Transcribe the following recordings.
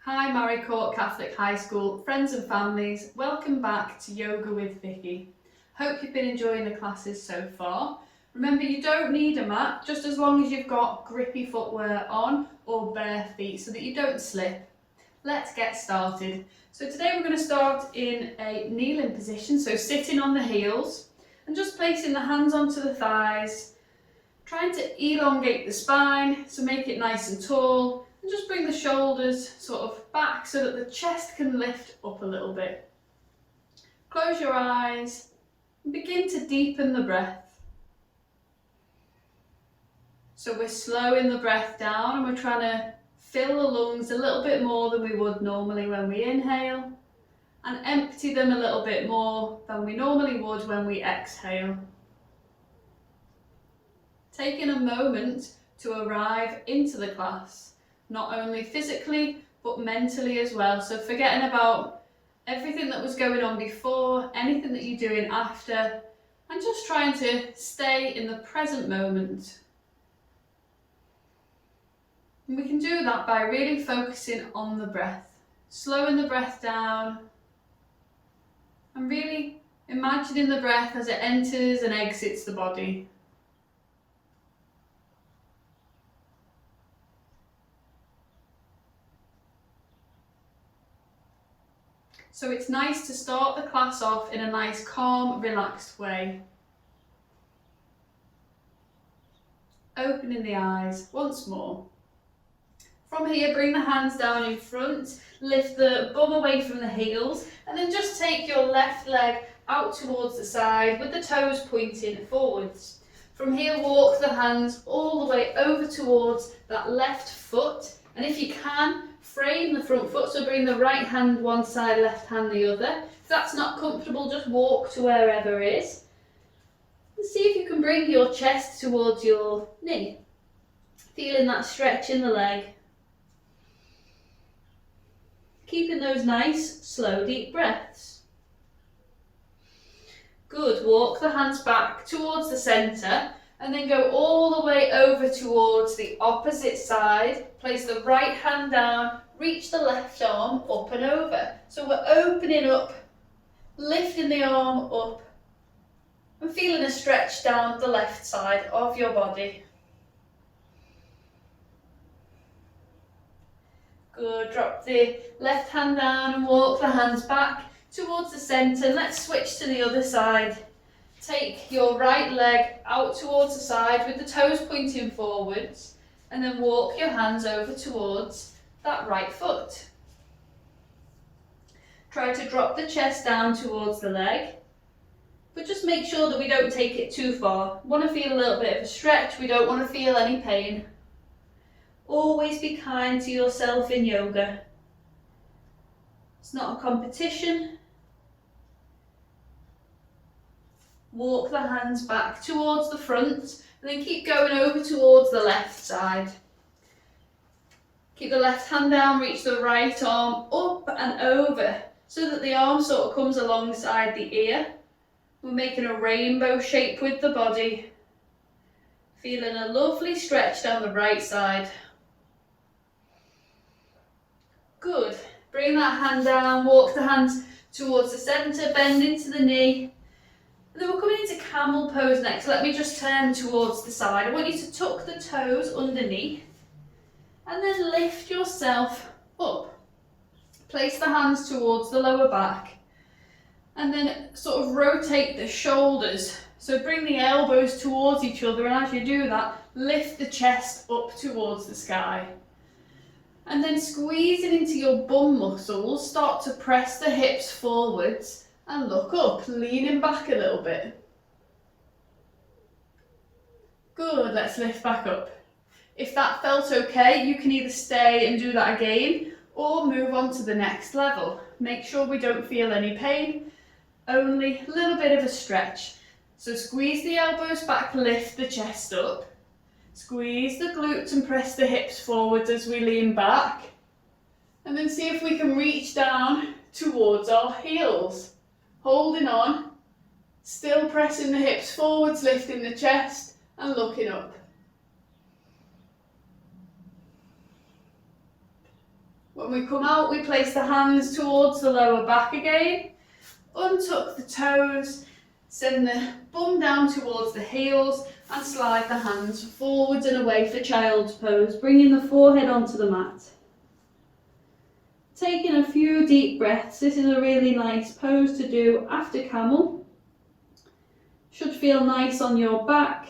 Hi Maricourt Catholic High School, friends and families, welcome back to Yoga with Vicky. Hope you've been enjoying the classes so far. Remember, you don't need a mat, just as long as you've got grippy footwear on or bare feet so that you don't slip. Let's get started. So today we're going to start in a kneeling position, so sitting on the heels and just placing the hands onto the thighs, trying to elongate the spine, so make it nice and tall. And just bring the shoulders sort of back so that the chest can lift up a little bit. Close your eyes and begin to deepen the breath. So we're slowing the breath down and we're trying to fill the lungs a little bit more than we would normally when we inhale and empty them a little bit more than we normally would when we exhale. Taking a moment to arrive into the class. Not only physically, but mentally as well. So forgetting about everything that was going on before, anything that you're doing after, and just trying to stay in the present moment. And we can do that by really focusing on the breath, slowing the breath down, and really imagining the breath as it enters and exits the body. So it's nice to start the class off in a nice, calm, relaxed way. Opening the eyes once more. From here, bring the hands down in front, lift the bum away from the heels, and then just take your left leg out towards the side with the toes pointing forwards. From here, walk the hands all the way over towards that left foot, and if you can, frame the front foot, so bring the right hand one side, left hand the other. If that's not comfortable, just walk to wherever it is. And see if you can bring your chest towards your knee. Feeling that stretch in the leg. Keeping those nice, slow, deep breaths. Good, walk the hands back towards the centre and then go all the way over towards the opposite side. Place the right hand down, reach the left arm up and over. So we're opening up, lifting the arm up and feeling a stretch down the left side of your body. Good, drop the left hand down and walk the hands back towards the centre. Let's switch to the other side. Take your right leg out towards the side with the toes pointing forwards and then walk your hands over towards that right foot. Try to drop the chest down towards the leg, but just make sure that we don't take it too far. We want to feel a little bit of a stretch, we don't want to feel any pain. Always be kind to yourself in yoga. It's not a competition. Walk the hands back towards the front and then keep going over towards the left side. Keep the left hand down, reach the right arm up and over so that the arm sort of comes alongside the ear. We're making a rainbow shape with the body. Feeling a lovely stretch down the right side. Good. Bring that hand down, walk the hands towards the centre, bend into the knee. And then we're coming into Camel Pose next. Let me just turn towards the side. I want you to tuck the toes underneath and then lift yourself up. Place the hands towards the lower back and then sort of rotate the shoulders. So bring the elbows towards each other, and as you do that, lift the chest up towards the sky. And then squeezing into your bum muscles, start to press the hips forwards and look up, leaning back a little bit. Good, let's lift back up. If that felt okay, you can either stay and do that again or move on to the next level. Make sure we don't feel any pain, only a little bit of a stretch. So squeeze the elbows back, lift the chest up. Squeeze the glutes and press the hips forwards as we lean back. And then see if we can reach down towards our heels. Holding on, still pressing the hips forwards, lifting the chest and looking up. We're When we come out, we place the hands towards the lower back again, untuck the toes, send the bum down towards the heels and slide the hands forwards and away for child's pose, bringing the forehead onto the mat. Taking a few deep breaths. This is a really nice pose to do after camel. Should feel nice on your back.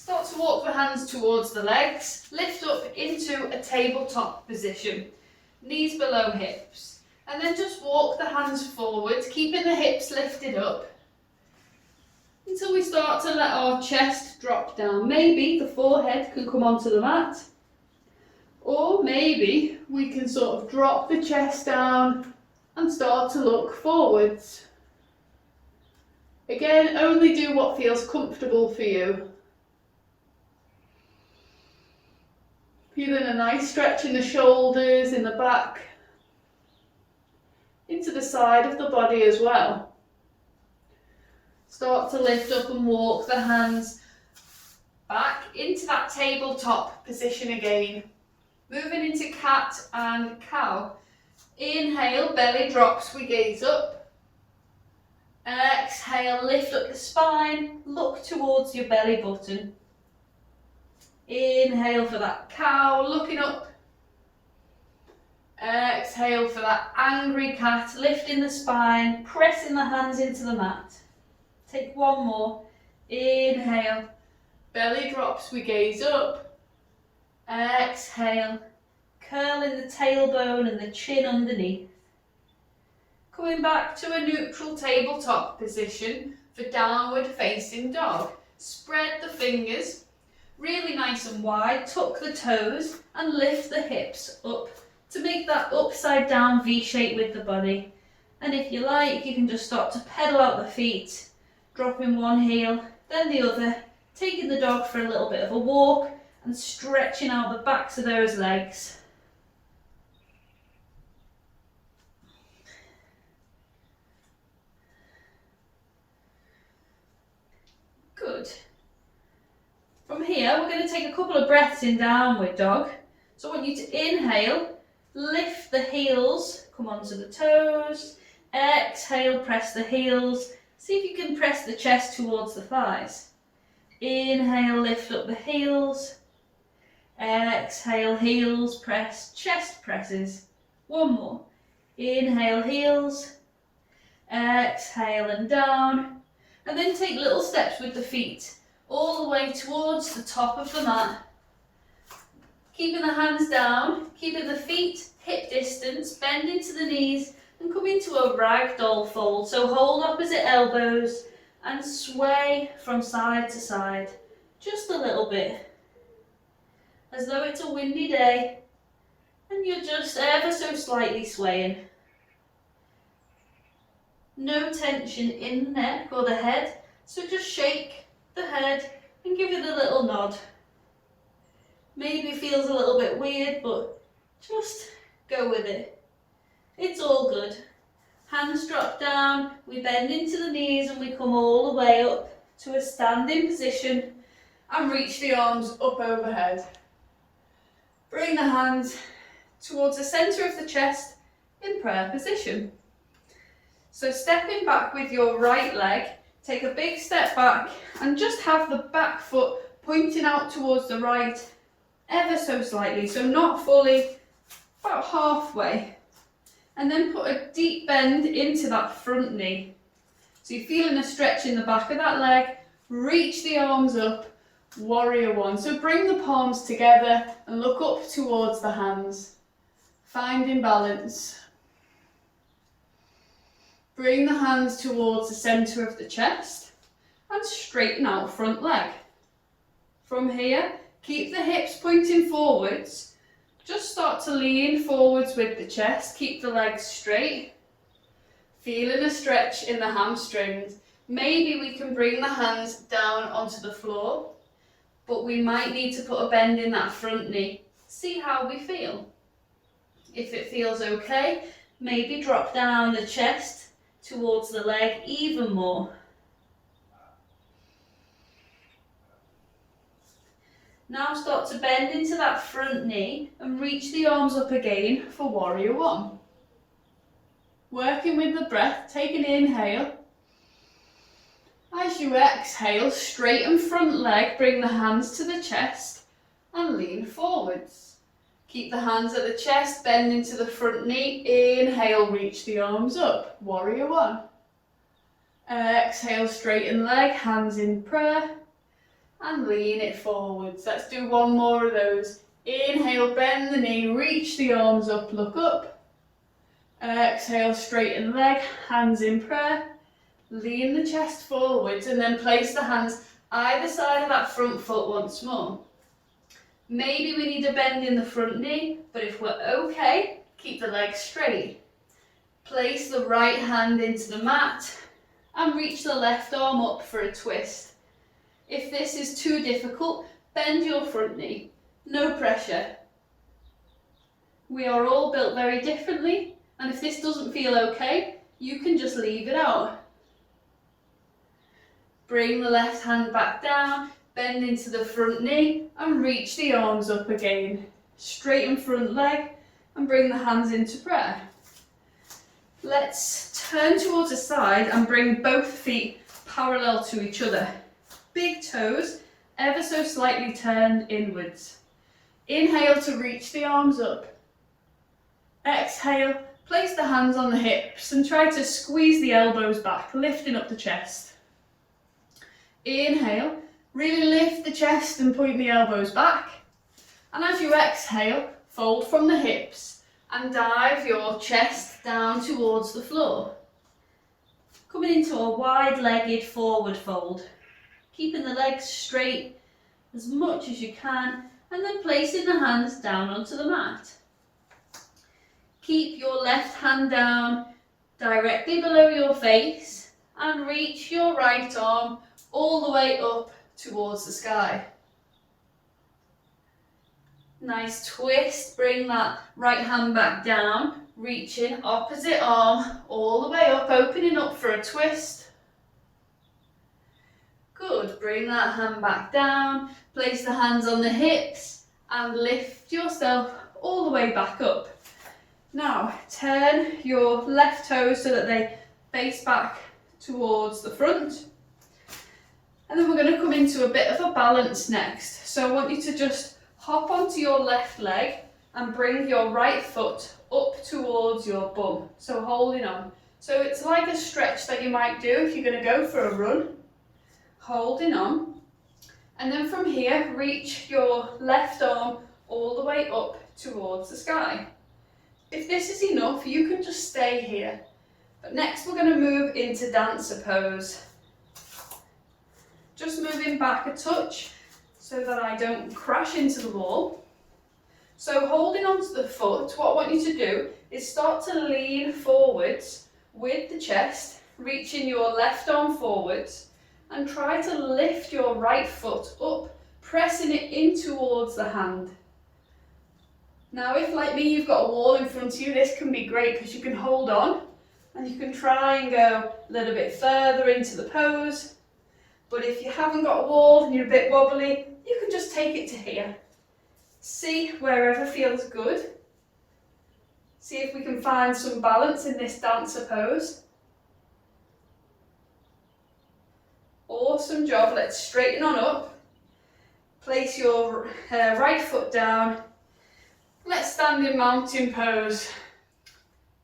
Start to walk the hands towards the legs, lift up into a tabletop position, knees below hips, and then just walk the hands forwards, keeping the hips lifted up until we start to let our chest drop down. Maybe the forehead can come onto the mat, or maybe we can sort of drop the chest down and start to look forwards. Again, only do what feels comfortable for you. Feeling a nice stretch in the shoulders, in the back, into the side of the body as well. Start to lift up and walk the hands back into that tabletop position again. Moving into cat and cow. Inhale, belly drops, we gaze up. Exhale, lift up the spine, look towards your belly button. Inhale for that cow, looking up. Exhale for that angry cat, lifting the spine, pressing the hands into the mat. Take one more. Inhale, belly drops, we gaze up. Exhale, curling the tailbone and the chin underneath. Coming back to a neutral tabletop position for downward facing dog. Spread the fingers really nice and wide, tuck the toes and lift the hips up to make that upside down V shape with the body. And if you like, you can just start to pedal out the feet, dropping one heel, then the other, taking the dog for a little bit of a walk and stretching out the backs of those legs. Good. From here, we're going to take a couple of breaths in downward dog. So I want you to inhale, lift the heels, come onto the toes. Exhale, press the heels. See if you can press the chest towards the thighs. Inhale, lift up the heels. Exhale, heels, press, chest presses. One more. Inhale, heels. Exhale and down. And then take little steps with the feet all the way towards the top of the mat. Keeping the hands down, keeping the feet hip distance, bend into the knees and come into a ragdoll fold. So hold opposite elbows and sway from side to side, just a little bit, as though it's a windy day and you're just ever so slightly swaying. No tension in the neck or the head, so just shake the head and give it a little nod. Maybe it feels a little bit weird, but just go with it. It's all good. Hands drop down, we bend into the knees and we come all the way up to a standing position and reach the arms up overhead. Bring the hands towards the centre of the chest in prayer position. So stepping back with your right leg, take a big step back and just have the back foot pointing out towards the right ever so slightly, so not fully, about halfway. And then put a deep bend into that front knee. So you're feeling a stretch in the back of that leg, reach the arms up, warrior one. So bring the palms together and look up towards the hands, finding balance. Bring the hands towards the centre of the chest and straighten out front leg. From here, keep the hips pointing forwards. Just start to lean forwards with the chest. Keep the legs straight. Feeling a stretch in the hamstrings. Maybe we can bring the hands down onto the floor, but we might need to put a bend in that front knee. See how we feel. If it feels okay, maybe drop down the chest towards the leg even more. Now start to bend into that front knee and reach the arms up again for warrior one. Working with the breath, take an inhale. As you exhale, straighten front leg, bring the hands to the chest and lean forwards. Keep the hands at the chest, bend into the front knee. Inhale, reach the arms up, warrior one. Exhale, straighten leg, hands in prayer and lean it forwards. Let's do one more of those. Inhale, bend the knee, reach the arms up, look up. Exhale, straighten leg, hands in prayer. Lean the chest forwards and then place the hands either side of that front foot once more. Maybe we need a bend in the front knee, but if we're okay, keep the legs straight. Place the right hand into the mat and reach the left arm up for a twist. If this is too difficult, bend your front knee. No pressure. We are all built very differently, and if this doesn't feel okay, you can just leave it out. Bring the left hand back down, bend into the front knee and reach the arms up again. Straighten front leg and bring the hands into prayer. Let's turn towards the side and bring both feet parallel to each other. Big toes ever so slightly turned inwards. Inhale to reach the arms up. Exhale, place the hands on the hips and try to squeeze the elbows back, lifting up the chest. Inhale, really lift the chest and point the elbows back. And as you exhale, fold from the hips and dive your chest down towards the floor. Coming into a wide-legged forward fold. Keeping the legs straight as much as you can and then placing the hands down onto the mat. Keep your left hand down directly below your face and reach your right arm all the way up towards the sky. Nice twist, bring that right hand back down, reaching opposite arm all the way up, opening up for a twist. Good, bring that hand back down, place the hands on the hips and lift yourself all the way back up. Now turn your left toes so that they face back towards the front. And then we're going to come into a bit of a balance next. So I want you to just hop onto your left leg and bring your right foot up towards your bum. So holding on. So it's like a stretch that you might do if you're going to go for a run. Holding on. And then from here, reach your left arm all the way up towards the sky. If this is enough, you can just stay here. But next we're going to move into dancer pose. Just moving back a touch so that I don't crash into the wall. So holding onto the foot, what I want you to do is start to lean forwards with the chest, reaching your left arm forwards and try to lift your right foot up, pressing it in towards the hand. Now if, like me, you've got a wall in front of you, this can be great because you can hold on and you can try and go a little bit further into the pose. But if you haven't got a wall and you're a bit wobbly, you can just take it to here. See wherever feels good. See if we can find some balance in this dancer pose. Awesome job. Let's straighten on up. Place your right foot down. Let's stand in mountain pose.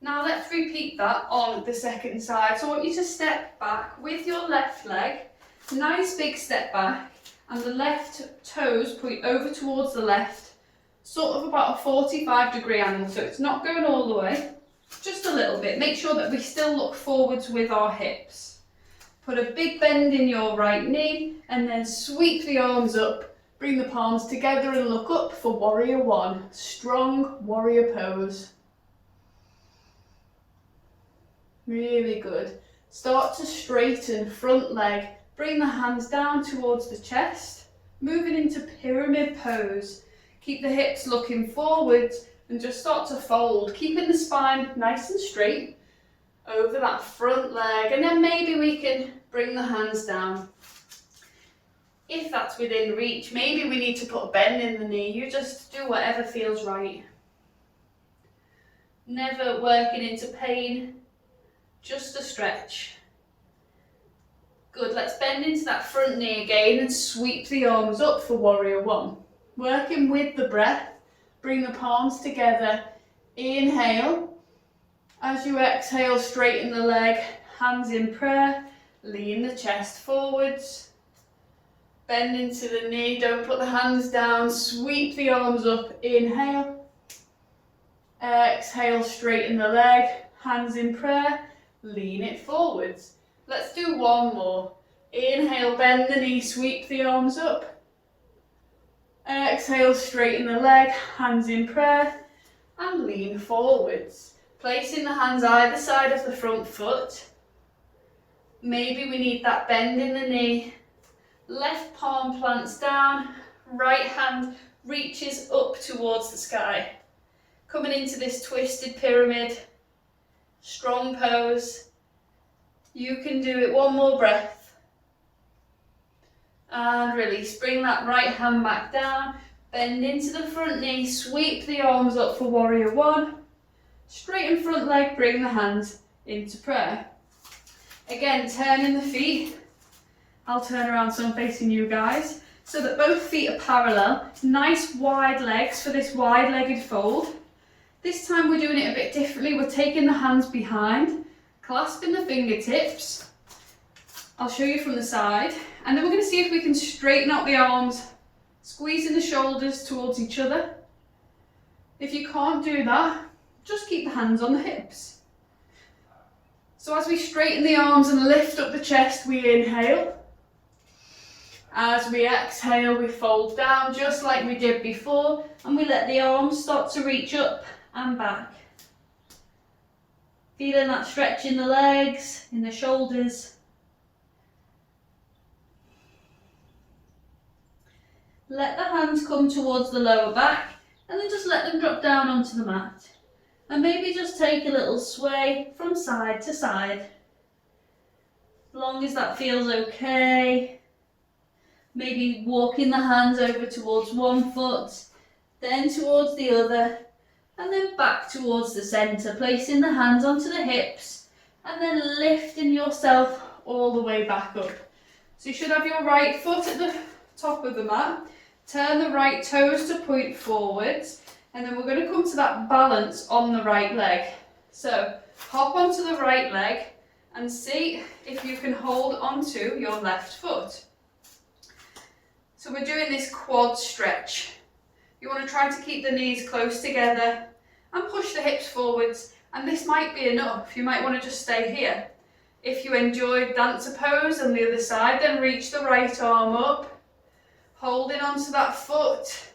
Now let's repeat that on the second side. So I want you to step back with your left leg. Nice big step back. And the left toes point over towards the left. Sort of about a 45-degree angle. So it's not going all the way. Just a little bit. Make sure that we still look forwards with our hips. Put a big bend in your right knee and then sweep the arms up. Bring the palms together and look up for warrior one. Strong warrior pose. Really good. Start to straighten front leg. Bring the hands down towards the chest. Moving into pyramid pose. Keep the hips looking forwards and just start to fold. Keeping the spine nice and straight over that front leg. And then maybe we can bring the hands down. If that's within reach, maybe we need to put a bend in the knee. You just do whatever feels right. Never working into pain, just a stretch. Good, let's bend into that front knee again and sweep the arms up for warrior one. Working with the breath, bring the palms together, inhale. As you exhale, straighten the leg, hands in prayer, lean the chest forwards. Bend into the knee, don't put the hands down, sweep the arms up, inhale. Exhale, straighten the leg, hands in prayer, lean it forwards. Let's do one more. Inhale, bend the knee, sweep the arms up. Exhale, straighten the leg, hands in prayer, and lean forwards. Placing the hands either side of the front foot. Maybe we need that bend in the knee. Left palm plants down, right hand reaches up towards the sky. Coming into this twisted pyramid, strong pose. You can do it, one more breath. And release, bring that right hand back down, bend into the front knee, sweep the arms up for warrior one. Straighten front leg, bring the hands into prayer. Again, turning the feet. I'll turn around so I'm facing you guys, so that both feet are parallel. Nice wide legs for this wide-legged fold. This time we're doing it a bit differently. We're taking the hands behind, clasping the fingertips. I'll show you from the side, and then we're going to see if we can straighten out the arms, squeezing the shoulders towards each other. If you can't do that, just keep the hands on the hips. So as we straighten the arms and lift up the chest, we inhale. As we exhale, we fold down just like we did before, and we let the arms start to reach up and back. Feeling that stretch in the legs, in the shoulders. Let the hands come towards the lower back, and then just let them drop down onto the mat. And maybe just take a little sway from side to side. As long as that feels okay. Maybe walking the hands over towards one foot, then towards the other, and then back towards the centre, placing the hands onto the hips, and then lifting yourself all the way back up. So you should have your right foot at the top of the mat, turn the right toes to point forwards, and then we're going to come to that balance on the right leg. So hop onto the right leg and see if you can hold onto your left foot. So we're doing this quad stretch. You want to try to keep the knees close together and push the hips forwards, and this might be enough. You might want to just stay here. If you enjoyed dancer pose on the other side, then reach the right arm up, holding onto that foot.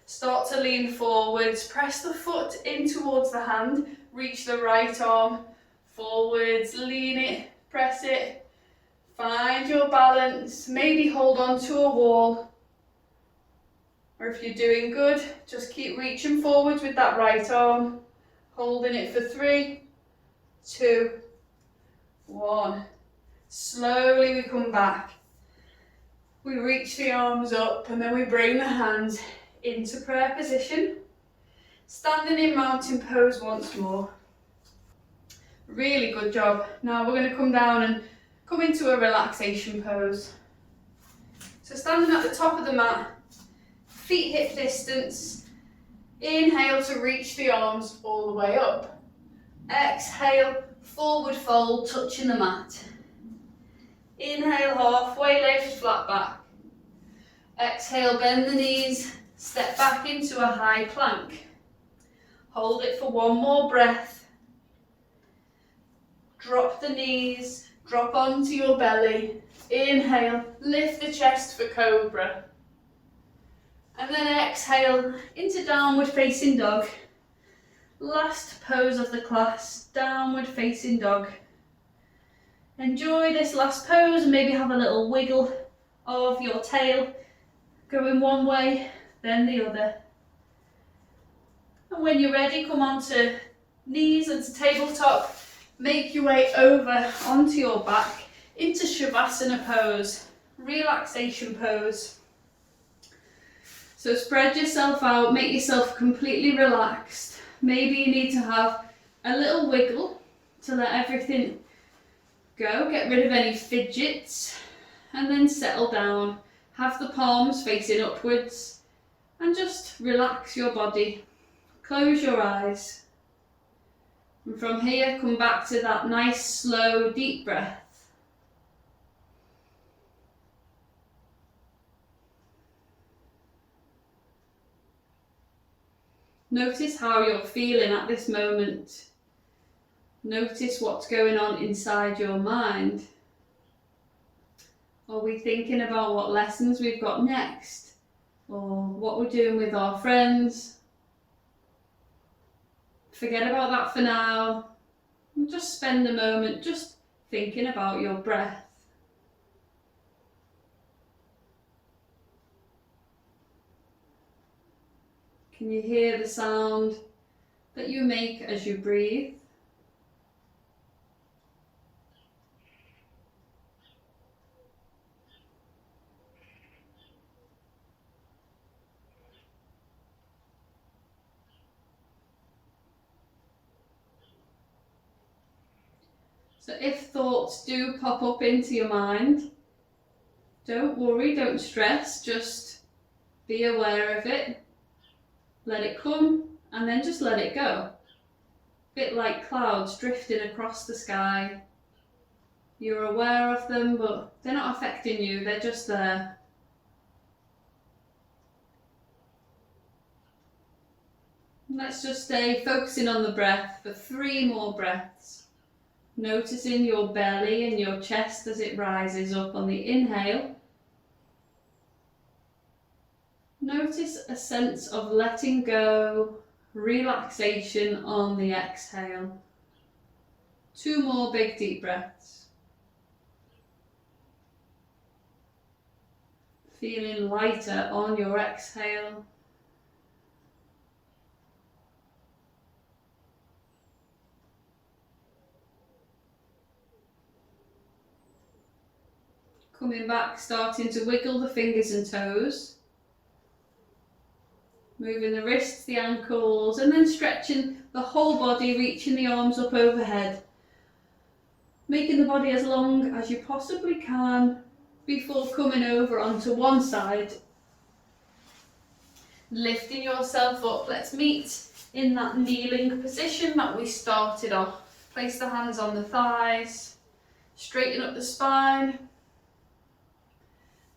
Start to lean forwards, press the foot in towards the hand, reach the right arm forwards, lean it, press it, find your balance, maybe hold on to a wall, or if you're doing good, just keep reaching forwards with that right arm, holding it for 3, 2, 1. Slowly we come back, we reach the arms up, and then we bring the hands into prayer position, standing in mountain pose once more. Really good job. Now we're going to come down and come into a relaxation pose. So standing at the top of the mat, feet hip distance, inhale to reach the arms all the way up. Exhale, forward fold, touching the mat. Inhale, halfway lift, flat back. Exhale, bend the knees. Step back into a high plank. Hold it for one more breath. Drop the knees, drop onto your belly. Inhale, lift the chest for cobra. And then exhale into downward facing dog. Last pose of the class, downward facing dog. Enjoy this last pose and maybe have a little wiggle of your tail, going one way, then the other. And when you're ready, come onto knees and to tabletop. Make your way over onto your back into Shavasana pose. Relaxation Pose. So spread yourself out, make yourself completely relaxed. Maybe you need to have a little wiggle to let everything go, get rid of any fidgets, and then settle down. Have the palms facing upwards and just relax your body. Close your eyes. And from here, come back to that nice, slow, deep breath. Notice how you're feeling at this moment. Notice what's going on inside your mind. Are we thinking about what lessons we've got next? Or what we're doing with our friends? Forget about that for now. And just spend a moment just thinking about your breath. Can you hear the sound that you make as you breathe? So if thoughts do pop up into your mind, don't worry, don't stress, just be aware of it. Let it come and then just let it go. A bit like clouds drifting across the sky. You're aware of them, but they're not affecting you, they're just there. Let's just stay focusing on the breath for 3 more breaths. Noticing your belly and your chest as it rises up on the inhale. Notice a sense of letting go, relaxation on the exhale. 2 more big deep breaths. Feeling lighter on your exhale. Coming back, starting to wiggle the fingers and toes. Moving the wrists, the ankles, and then stretching the whole body, reaching the arms up overhead. Making the body as long as you possibly can before coming over onto one side. Lifting yourself up. Let's meet in that kneeling position that we started off. Place the hands on the thighs. Straighten up the spine.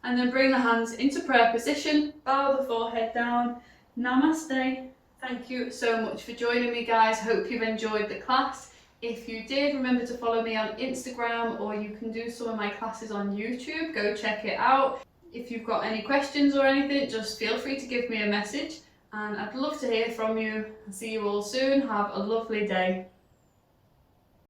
And then bring the hands into prayer position. Bow the forehead down. Namaste. Thank you so much for joining me, guys. Hope you've enjoyed the class. If you did, remember to follow me on Instagram, or you can do some of my classes on YouTube. Go check it out. If you've got any questions or anything, just feel free to give me a message, and I'd love to hear from you. See you all soon. Have a lovely day.